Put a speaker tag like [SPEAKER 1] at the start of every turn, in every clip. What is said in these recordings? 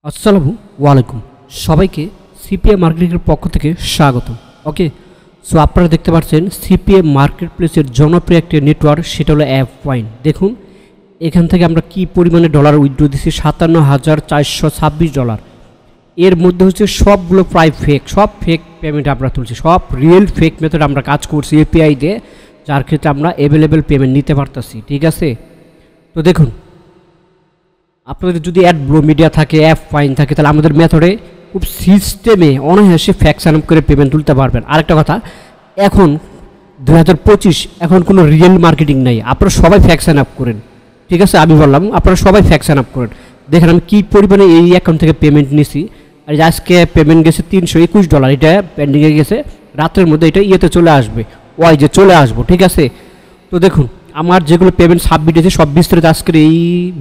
[SPEAKER 1] আসসালামু আলাইকুম সবাইকে সিপিএ মার্কেটের পক্ষ থেকে স্বাগতম। ওকে, সো আপনারা দেখতে পাচ্ছেন সিপিএ মার্কেট প্লেসের জনপ্রিয় একটি নেটওয়ার্ক, সেটা হলো অ্যাপওয়াইন। দেখুন এখান থেকে আমরা কি পরিমাণে ডলার উইথড্র দিচ্ছি, $57,426। এর মধ্যে হচ্ছে সবগুলো প্রায় ফেক, সব ফেক পেমেন্ট আমরা তুলছি, সব রিয়েল ফেক মেথড আমরা কাজ করছি এপিআই দিয়ে, যার ক্ষেত্রে আমরা অ্যাভেলেবেল পেমেন্ট নিতে পারতেছি। ঠিক আছে, তো দেখুন আপনাদের যদি অ্যাডব্লো মিডিয়া থাকে, অ্যাপওয়াইন থাকে, তাহলে আমাদের মেথডে খুব সিস্টেমে অনায়াসে ফ্যাকশন আপ করে পেমেন্ট তুলতে পারবেন। আরেকটা কথা, এখন 2025 এখন কোনো রিয়েল মার্কেটিং নাই, আপনারা সবাই ফ্যাকশন আপ করেন। ঠিক আছে, আমি বললাম আপনারা সবাই ফ্যাকশন আপ করেন। দেখেন আমি কী পরিমাণে এই অ্যাকাউন্ট থেকে পেমেন্ট নিছি, আর আজকে পেমেন্ট গেছে $321, এটা পেন্ডিংয়ে গেছে, রাত্রের মধ্যে এটা ইয়েতে চলে আসবে, ওয়াইজে চলে আসবো। ঠিক আছে, তো দেখুন আমার যেগুলো পেমেন্ট সাবমিট হয়েছে সব বিস্তারিত আজকের এই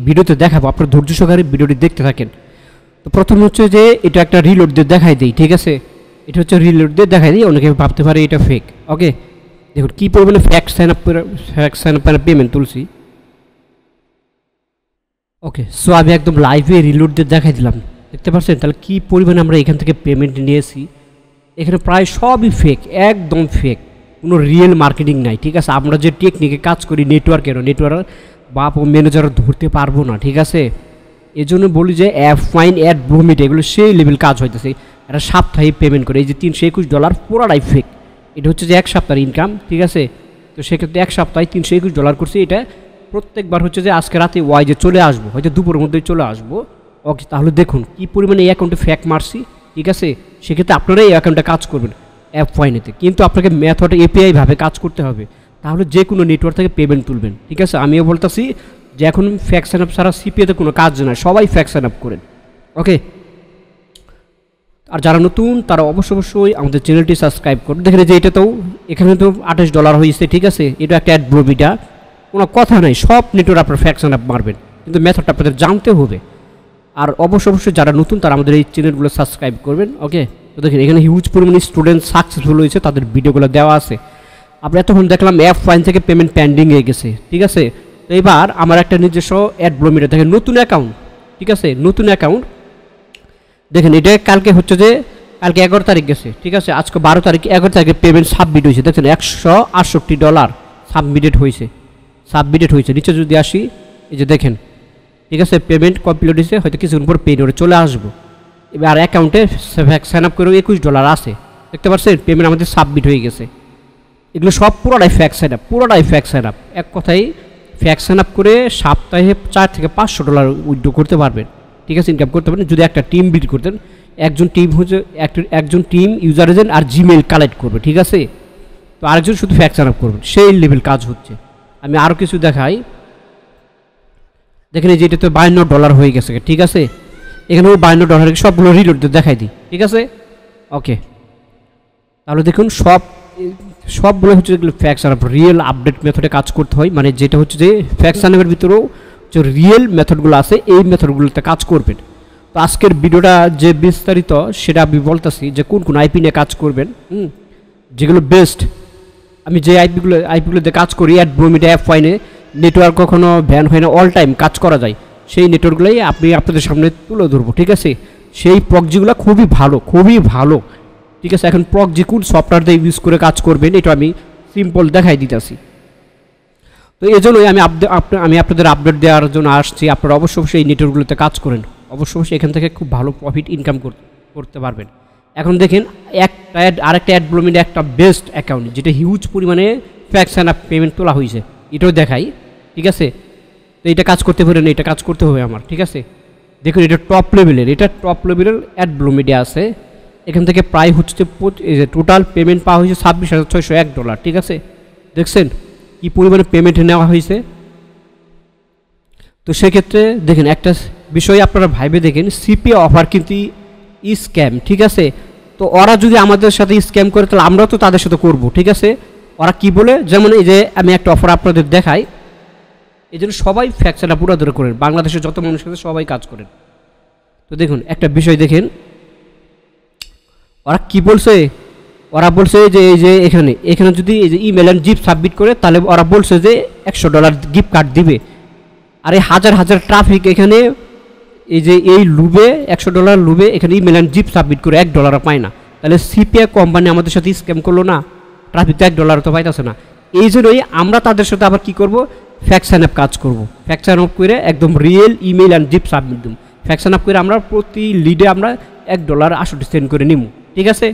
[SPEAKER 1] ভিডিওতে দেখাবো, আপনারা ধৈর্য সহকারে ভিডিওটি দেখতে থাকেন। তো প্রথম হচ্ছে যে এটা একটা রিলোড দিয়ে দেখাই দিই। ঠিক আছে, এটা হচ্ছে রিলোড দিয়ে দেখাই দিই, অনেকে ভাবতে পারে এটা ফেক। ওকে, দেখুন কী পরিমাণে ফ্যাকশন আপ পেমেন্ট তুলছি। ওকে, সো আমি একদম লাইভে রিলোড দিয়ে দেখাই দিলাম, দেখতে পাচ্ছেন তাহলে কী পরিমাণে আমরা এখান থেকে পেমেন্ট নিয়েছি। এখানে প্রায় সবই ফেক, একদম ফেক, কোনো রিয়েল মার্কেটিং নাই। ঠিক আছে, আমরা যে টেকনিকে কাজ করি নেটওয়ার্ক বাপ ও ম্যানেজার ধরতে পারবো না। ঠিক আছে, এজন্য বলি যে অ্যাপওয়াইন, অ্যাডব্লো এগুলো সেই লেভেল কাজ হইতেছে। এটা সাপ্তাহিক পেমেন্ট করে, এই যে $321 পুরাটাই ফেক। এটা হচ্ছে যে এক সপ্তাহের ইনকাম। ঠিক আছে, তো সেক্ষেত্রে এক সপ্তাহে $321 করছি। এটা প্রত্যেকবার হচ্ছে যে আজকে রাতে ওয়াইজে চলে আসবো, হয়তো দুপুরের মধ্যেই চলে আসবো। ওকে, তাহলে দেখুন কী পরিমাণে এই অ্যাকাউন্টে ফ্যাক মারছি। ঠিক আছে, সেক্ষেত্রে আপনারা এই অ্যাকাউন্টে কাজ করবেন অ্যাপওয়াইনেতে, কিন্তু আপনাকে মেথড এপিআইভাবে কাজ করতে হবে, তাহলে যে কোনো নেটওয়ার্ক থেকে পেমেন্ট তুলবেন। ঠিক আছে, আমিও বলতেছি যে এখন ফ্যাকশন আপ ছাড়া সিপিএতে কোনো কাজ না, সবাই ফ্যাকশন আপ করেন। ওকে, আর যারা নতুন তারা অবশ্যই আমাদের চ্যানেলটি সাবস্ক্রাইব করুন। দেখেন যে এটা তো এখানে তো $28 হয়েছে। ঠিক আছে, এটা একটা অ্যাডব্লো ভিডিও, কোনো কথা নাই, সব নেটওয়ার্ক আপনার ফ্যাকশন আপ মারবেন, কিন্তু মেথডটা আপনাদের জানতে হবে। আর অবশ্যই যারা নতুন তারা আমাদের এই চ্যানেলগুলো সাবস্ক্রাইব করবেন। ওকে, তো দেখেন এখানে হিউজ পরিমাণে স্টুডেন্ট সাকসেসফুল হয়েছে, তাদের ভিডিওগুলো দেওয়া আছে। আমরা এতক্ষণ দেখলাম অ্যাপওয়াইন থেকে পেমেন্ট পেন্ডিং হয়ে গেছে। ঠিক আছে, তো এবার আমার একটা নিজস্ব অ্যাডব্লো মিডিয়া, দেখেন নতুন অ্যাকাউন্ট। ঠিক আছে, নতুন অ্যাকাউন্ট, দেখেন এটা কালকে হচ্ছে যে কালকে 11 তারিখ গেছে। ঠিক আছে, আজকে 12 তারিখ, 11 তারিখে পেমেন্ট সাবমিট হয়েছে। দেখছেন $168 সাবমিটেড হয়েছে। নিচে যদি আসি, এই যে দেখেন, ঠিক আছে পেমেন্ট কমপ্লিট হয়েছে, হয়তো কিছুক্ষণ পর পে করে চলে আসবো। এবার অ্যাকাউন্টে সাইন আপ করে $21 আছে, দেখতে পাচ্ছেন পেমেন্ট আমাদের সাবমিট হয়ে গেছে। এগুলো সব পুরোটাই ফ্যাকশন আপ, এক কথাই ফ্যাকশন আপ করে সপ্তাহে $400 থেকে $500 উইথড্র করতে পারবেন। ঠিক আছে, ইনকাম করতে পারবেন যদি একটা টিম বিল্ড করতেন। একজন টিম ইউজার এজেন্ট আর জিমেইল কালেক্ট করবে। ঠিক আছে, তো আরেকজন শুধু ফ্যাকশন আপ করবেন, সেই লেভেল কাজ হচ্ছে। আমি আরও কিছু দেখাই, দেখেন এই যে এটা তো $52 হয়ে গেছে। ঠিক আছে, এখানেও $52 সবগুলো রিলোড দেখাই দিই। ঠিক আছে, ওকে, তাহলে দেখুন সবগুলো হচ্ছে যেগুলো ফ্যাকশন আপ রিয়েল আপডেট মেথডে কাজ করতে হয়, মানে যেটা হচ্ছে যে ফ্যাকশন আপের ভিতরেও যে রিয়েল মেথডগুলো আছে এই মেথডগুলোতে কাজ করবেন। তো আজকের ভিডিওটা যে বিস্তারিত সেটা আমি বলতেছি যে কোন আইপি নিয়ে কাজ করবেন, যেগুলো বেস্ট। আমি যে আইপিগুলোতে কাজ করি, অ্যাডব্লো অ্যাপওয়াইনে নেটওয়ার্ক কখনো ভ্যান হয় না, অল টাইম কাজ করা যায়, সেই নেটওয়ার্কগুলোই আপনাদের সামনে তুলে ধরবো। ঠিক আছে, সেই প্রক্সিগুলো খুবই ভালো। ঠিক আছে, এখন প্রক্সি কোন সফটওয়্যার দিয়ে ইউজ করে কাজ করবেন এটা আমি সিম্পল দেখাই দিতেছি। তো এই জন্যই আমি আপনাদের আপডেট দেওয়ার জন্য আসছি। আপনারা অবশ্যই এই নেটওয়ার্কগুলোতে কাজ করেন, অবশ্যই এখান থেকে খুব ভালো প্রফিট ইনকাম করতে পারবেন। এখন দেখেন আরেকটা অ্যাডব্লো একটা বেস্ট অ্যাকাউন্ট, যেটা হিউজ পরিমাণে ফ্যাকশন আপ পেমেন্ট তোলা হয়েছে, এটাও দেখাই। ঠিক আছে, তো এটা কাজ করতে পারেন, এটা কাজ করতে হবে আমার। ঠিক আছে, দেখুন এটা টপ লেভেলের অ্যাডব্লো মিডিয়া আছে। এখান থেকে প্রায় হচ্ছে টোটাল পেমেন্ট পাওয়া হয়েছে $26,601। ঠিক আছে, দেখছেন কি পরিমাণে পেমেন্ট নেওয়া হয়েছে। তো সেক্ষেত্রে দেখেন একটা বিষয় আপনারা ভাইবে দেখেন, সিপিএ অফার কিন্তু স্ক্যাম। ঠিক আছে, তো ওরা যদি আমাদের সাথে স্ক্যাম করে তাহলে আমরাও তো তাদের সাথে করব। ঠিক আছে, ওরা কি বলে, যেমন এই যে আমি একটা অফার আপনাদের দেখাই, এই জন্য সবাই ফ্যাকশন আপ পুরো ধরে করেন, বাংলাদেশের যত মানুষ আছে সবাই কাজ করেন। তো দেখুন একটা বিষয় দেখেন, ওরা কি বলছে, ওরা বলছে যে এই যে এখানে যদি এই যে ইমেল অ্যান্ড জিপ সাবমিট করে তাহলে ওরা বলছে যে $100 গিফট কার্ড দিবে। আর এই হাজার ট্রাফিক এখানে এই যে এই লুবে $100 লুবে এখানে ইমেল অ্যান্ড জিপ সাবমিট করে $1 পায় না, তাহলে সিপিআই কোম্পানি আমাদের সাথে স্ক্যাম করলো না, ট্রাফিক তো $1 তো পাইতেছে না। এই জন্যই আমরা তাদের সাথে আবার কী করবো, ফ্যাকশন অ্যাপ কাজ করব। ফ্যাকশন অ্যাপ করে একদম real email and zip submit দেবো। ফ্যাকশন অ্যাপ করে আমরা প্রতি লিডে আমরা $1.68 করে নিব, ঠিক আছে।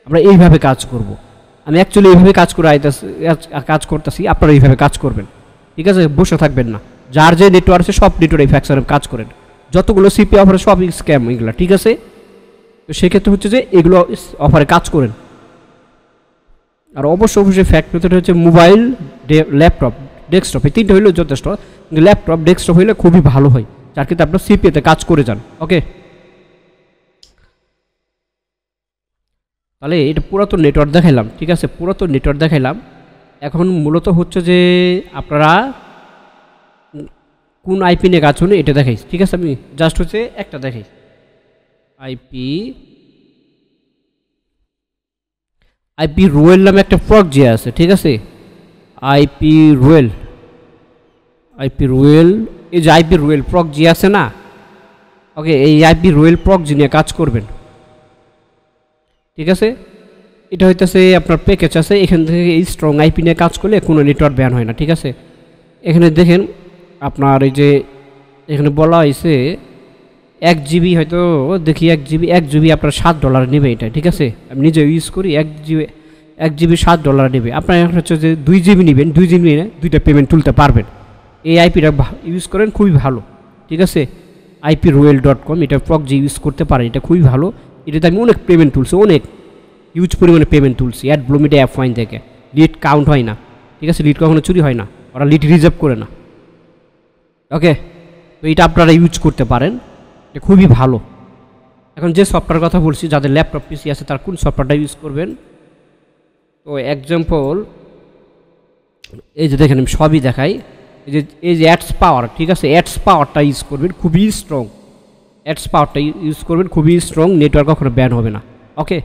[SPEAKER 1] আমরা এইভাবে কাজ করব। আমি অ্যাকচুয়ালি এইভাবে কাজ করতেছি, আপনারা এইভাবে কাজ করবেন, ঠিক আছে। বসে থাকবেন না, যার যে নেটওয়ার্ক আছে সব নেটওয়ার্ক এই ফ্যাকশন অ্যাপ কাজ করেন। যতগুলো সিপি অফারে সব স্ক্যাম এগুলো, ঠিক আছে। তো সেক্ষেত্রে হচ্ছে যে এগুলো অফারে কাজ করেন। আর অবশ্যই ফ্যাক্ট মেথড হচ্ছে মোবাইল, ল্যাপটপ, ডেস্কটপ, এই তিনটা হইলেও যথেষ্ট, কিন্তু ল্যাপটপ ডেস্কটপ হইলে খুবই ভালো হয়, যার ক্ষেত্রে আপনার সিপিএতে কাজ করে যান। ওকে, তাহলে এটা পুরাতন নেটওয়ার্ক দেখাইলাম, ঠিক আছে, পুরাতন নেটওয়ার্ক দেখাইলাম। এখন মূলত হচ্ছে যে আপনারা কোন আইপি নিয়ে কাজ করুন এটা দেখাই, ঠিক আছে। আমি জাস্ট হচ্ছে একটা দেখাই, আইপি রোয়েল নামে একটা প্রক্সি আছে, ঠিক আছে। আইপি রোয়েল, এই যে আইপি রোয়েল প্রক্সি আছে না, ওকে, এই আইপি রোয়েল প্রক্সি নিয়ে কাজ করবেন, ঠিক আছে। এটা হইতেছে আপনার প্যাকেজ আছে, এখান থেকে এই স্ট্রং আইপি নিয়ে কাজ করলে কোনো নেটওয়ার্ক ব্যান হয় না, ঠিক আছে। এখানে দেখেন আপনার এই যে এখানে বলা হয়েছে 1 জিবি, হয়তো দেখি 1 জিবি আপনার $7 নেবে এটা, ঠিক আছে। আমি নিজে ইউজ করি, 1 জিবি $7 নেবে। আপনার হচ্ছে যে 2 জিবি নেবেন, 2 জিবি নিয়ে 2টা পেমেন্ট তুলতে পারবেন। এই আইপিটা ইউজ করেন, খুবই ভালো, ঠিক আছে। iproyal.com, এটা প্রক্সি ইউজ করতে পারেন, এটা খুবই ভালো। এটাতে আমি অনেক পেমেন্ট তুলছি, অনেক হিউজ পরিমাণে পেমেন্ট তুলছি অ্যাডব্লুমিটা অ্যাপ ওয়াইন থেকে। লিড কাউন্ট হয় না, ঠিক আছে, লিড কখনো চুরি হয় না, ওরা লিড রিজার্ভ করে না। ওকে, তো এটা আপনারা ইউজ করতে পারেন, এটা খুবই ভালো। এখন যে সফটওয়্যার কথা বলছি, যাদের ল্যাপটপ পিসি আছে তারা কোন সফটওয়্যারটা ইউজ করবেন, তো এক্সাম্পল এই যে দেখেন আমি সবই দেখাই। এই যে অ্যাডস পাওয়ার, ঠিক আছে, অ্যাডস পাওয়ারটা ইউজ করবেন, খুবই স্ট্রং। অ্যাডস পাওয়ারটা ইউজ করবেন, খুবই স্ট্রং, নেটওয়ার্ক কখনো ব্যান হবে না। ওকে,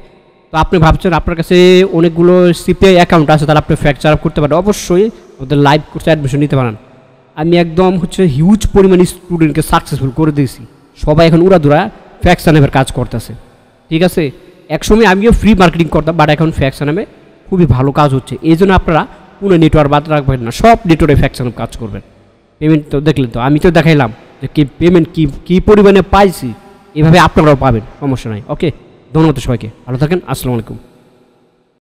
[SPEAKER 1] তো আপনি ভাবছেন আপনার কাছে অনেকগুলো সিপিআই অ্যাকাউন্ট আছে, তাহলে আপনি ফ্যাকচার আপ করতে পারেন, অবশ্যই আমাদের লাইভ কোর্সে অ্যাডমিশন নিতে পারেন। আমি একদম হচ্ছে হিউজ পরিমাণে স্টুডেন্টকে সাকসেসফুল করে দিয়েছি, সবাই এখন উড়াধুরা ফ্যাকশন অ্যাপের কাজ করতেছে, ঠিক আছে। একসময় আমিও ফ্রি মার্কেটিং করতাম, বাট এখন ফ্যাকশন অ্যাপে খুবই ভালো কাজ হচ্ছে। এই জন্য আপনারা কোনো নেটওয়ার্ক বাদ রাখবেন না, সব নেটওয়ার্কে ফ্যাকশন অ্যাপ কাজ করবেন। পেমেন্ট তো দেখলেন, তো আমি তো দেখাইলাম যে কি পেমেন্ট কী পরিমাণে পাইছি, এভাবে আপনারাও পাবেন, সমস্যা নাই। ওকে, ধন্যবাদ সবাইকে, ভালো থাকেন, আসসালামু আলাইকুম।